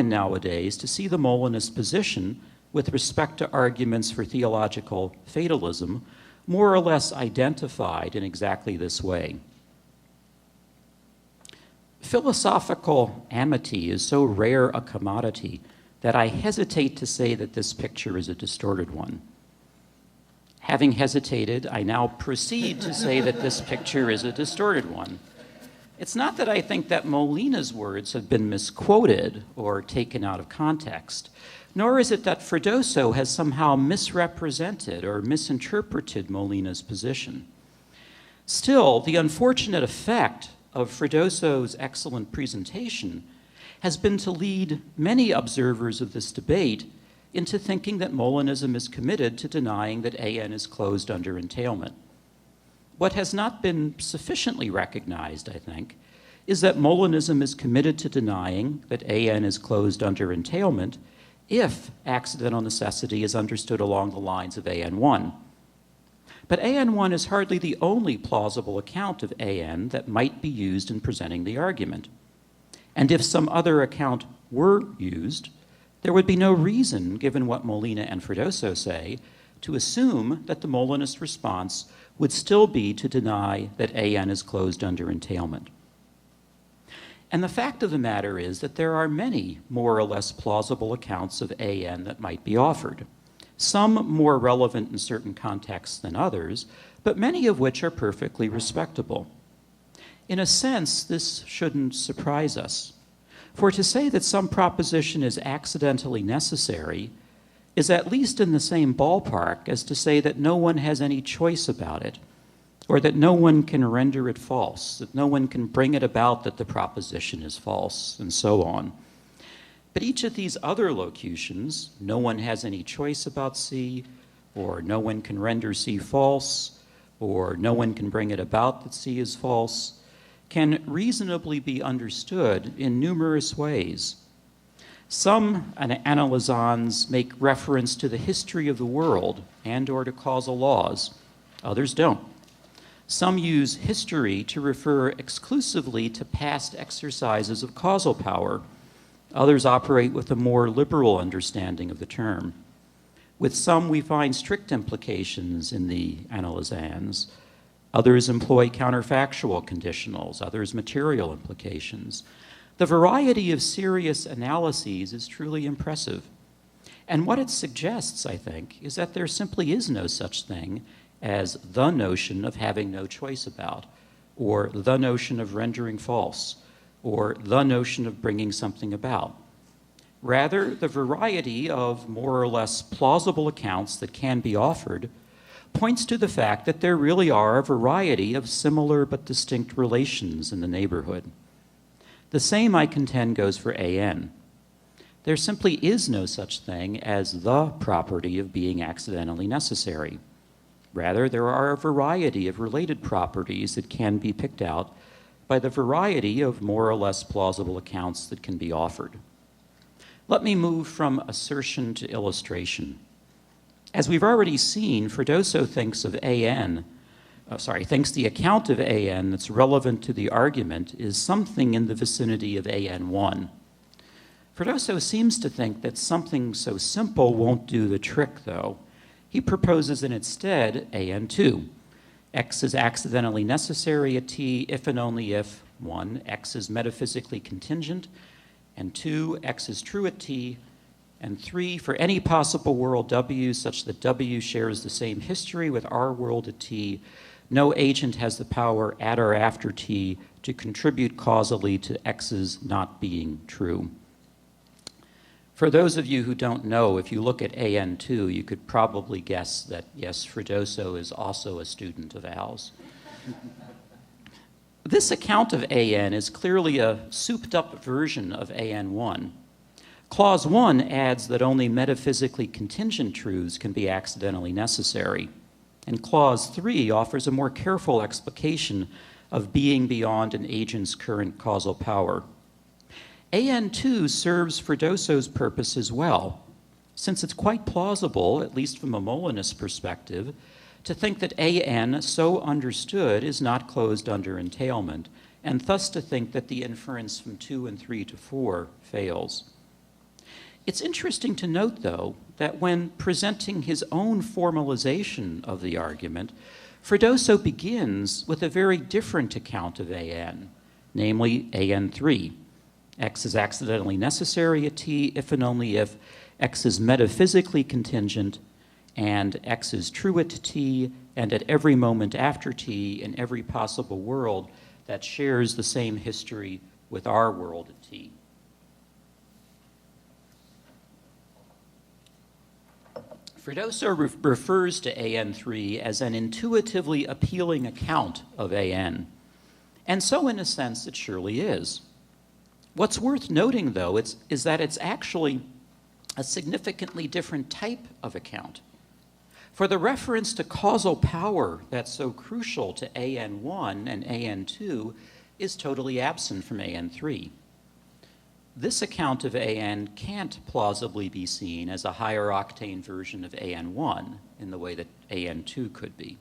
nowadays to see the Molinist position with respect to arguments for theological fatalism more or less identified in exactly this way. Philosophical amity is so rare a commodity that I hesitate to say that this picture is a distorted one. Having hesitated, I now proceed to say that this picture is a distorted one. It's not that I think that Molina's words have been misquoted or taken out of context, nor is it that Freddoso has somehow misrepresented or misinterpreted Molina's position. Still, the unfortunate effect of Freddoso's excellent presentation has been to lead many observers of this debate into thinking that Molinism is committed to denying that AN is closed under entailment. What has not been sufficiently recognized, I think, is that Molinism is committed to denying that AN is closed under entailment if accidental necessity is understood along the lines of AN1. But AN1 is hardly the only plausible account of AN that might be used in presenting the argument. And if some other account were used, there would be no reason, given what Molina and Freddoso say, to assume that the Molinist response would still be to deny that AN is closed under entailment. And the fact of the matter is that there are many more or less plausible accounts of AN that might be offered, some more relevant in certain contexts than others, but many of which are perfectly respectable. In a sense, this shouldn't surprise us, for to say that some proposition is accidentally necessary is at least in the same ballpark as to say that no one has any choice about it, or that no one can render it false, that no one can bring it about that the proposition is false, and so on. But each of these other locutions, no one has any choice about C, or no one can render C false, or no one can bring it about that C is false, can reasonably be understood in numerous ways. Some analysans make reference to the history of the world and or to causal laws. Others don't. Some use history to refer exclusively to past exercises of causal power. Others operate with a more liberal understanding of the term. With some, we find strict implications in the analysans. Others employ counterfactual conditionals, others material implications. The variety of serious analyses is truly impressive. And what it suggests, I think, is that there simply is no such thing as the notion of having no choice about, or the notion of rendering false, or the notion of bringing something about. Rather, the variety of more or less plausible accounts that can be offered points to the fact that there really are a variety of similar but distinct relations in the neighborhood. The same, I contend, goes for AN. There simply is no such thing as the property of being accidentally necessary. Rather, there are a variety of related properties that can be picked out by the variety of more or less plausible accounts that can be offered. Let me move from assertion to illustration. As we've already seen, Freddoso thinks of thinks the account of AN that's relevant to the argument is something in the vicinity of AN1. Freddoso seems to think that something so simple won't do the trick, though. He proposes instead AN2. X is accidentally necessary at T if and only if, 1, X is metaphysically contingent, and 2, X is true at T, and 3, for any possible world W such that W shares the same history with our world at T, no agent has the power at or after T to contribute causally to X's not being true. For those of you who don't know, if you look at AN2, you could probably guess that, yes, Freddoso is also a student of Al's. This account of AN is clearly a souped-up version of AN1. Clause 1 adds that only metaphysically contingent truths can be accidentally necessary, and Clause 3 offers a more careful explication of being beyond an agent's current causal power. AN2 serves Freddoso's purpose as well, since it's quite plausible, at least from a Molinist perspective, to think that AN, so understood, is not closed under entailment, and thus to think that the inference from 2 and 3 to 4 fails. It's interesting to note, though, that when presenting his own formalization of the argument, Freddoso begins with a very different account of AN, namely AN3. X is accidentally necessary at T if and only if X is metaphysically contingent, and X is true at T and at every moment after T in every possible world that shares the same history with our world at T. Freddoso refers to AN3 as an intuitively appealing account of AN, and so in a sense it surely is. What's worth noting, though, is that it's actually a significantly different type of account. For the reference to causal power that's so crucial to AN1 and AN2 is totally absent from AN3. This account of AN can't plausibly be seen as a higher octane version of AN1 in the way that AN2 could be.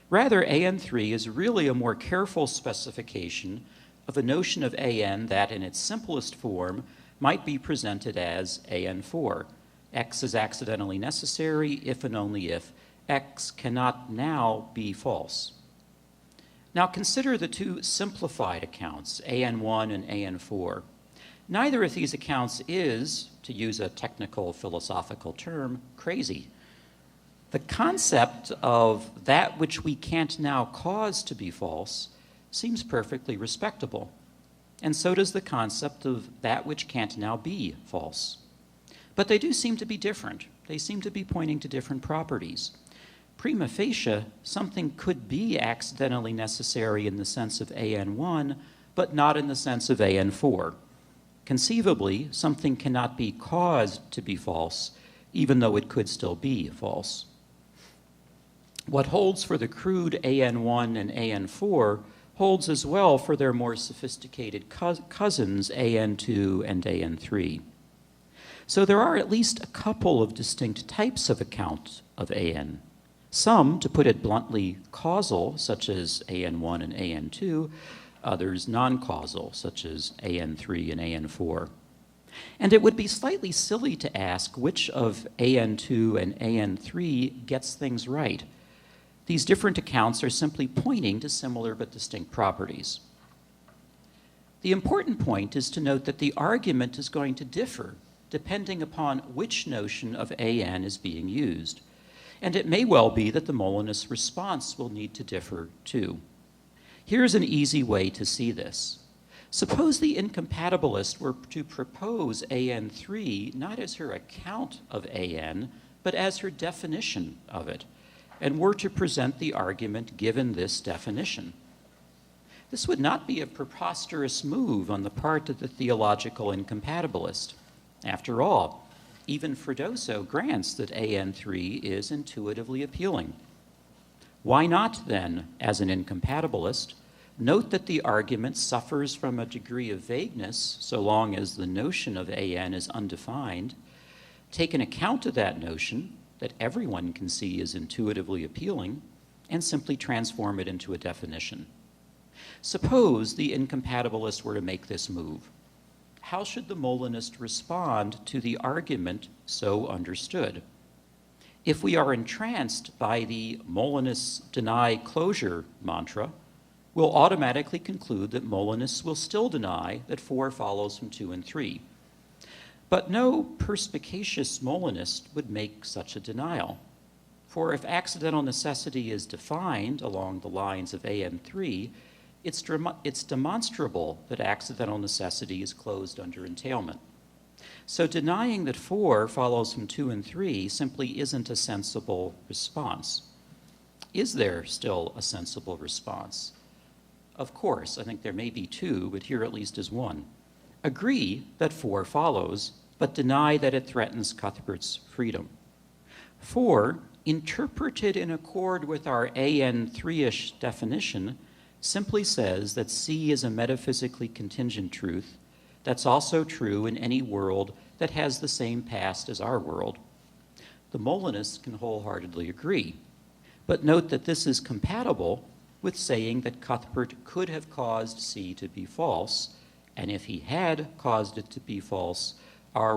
Rather, AN3 is really a more careful specification of a notion of AN that, in its simplest form, might be presented as AN4. X is accidentally necessary if and only if X cannot now be false. Now consider the two simplified accounts, AN1 and AN4. Neither of these accounts is, to use a technical philosophical term, crazy. The concept of that which we can't now cause to be false seems perfectly respectable, and so does the concept of that which can't now be false. But they do seem to be different. They seem to be pointing to different properties. Prima facie, something could be accidentally necessary in the sense of AN1, but not in the sense of AN4. Conceivably, something cannot be caused to be false, even though it could still be false. What holds for the crude AN1 and AN4 holds as well for their more sophisticated cousins AN2 and AN3. So there are at least a couple of distinct types of account of AN. Some, to put it bluntly, causal, such as AN1 and AN2, others non-causal, such as AN3 and AN4. And it would be slightly silly to ask which of AN2 and AN3 gets things right. These different accounts are simply pointing to similar but distinct properties. The important point is to note that the argument is going to differ depending upon which notion of AN is being used. And it may well be that the Molinist response will need to differ too. Here's an easy way to see this. Suppose the incompatibilist were to propose AN3 not as her account of AN, but as her definition of it, and were to present the argument given this definition. This would not be a preposterous move on the part of the theological incompatibilist. After all, even Freddoso grants that AN3 is intuitively appealing. Why not, then, as an incompatibilist, note that the argument suffers from a degree of vagueness so long as the notion of AN is undefined, take an account of that notion that everyone can see is intuitively appealing, and simply transform it into a definition. Suppose the incompatibilist were to make this move. How should the Molinist respond to the argument so understood? If we are entranced by the Molinists deny closure mantra, we'll automatically conclude that Molinists will still deny that 4 follows from 2 and 3. But no perspicacious Molinist would make such a denial. For if accidental necessity is defined along the lines of AN3, it's demonstrable that accidental necessity is closed under entailment. So denying that 4 follows from 2 and 3 simply isn't a sensible response. Is there still a sensible response? Of course, I think there may be 2, but here at least is 1. Agree that 4 follows, but deny that it threatens Cuthbert's freedom. 4, interpreted in accord with our AN3-ish definition, simply says that C is a metaphysically contingent truth that's also true in any world that has the same past as our world. The Molinists can wholeheartedly agree, but note that this is compatible with saying that Cuthbert could have caused C to be false, and if he had caused it to be false, our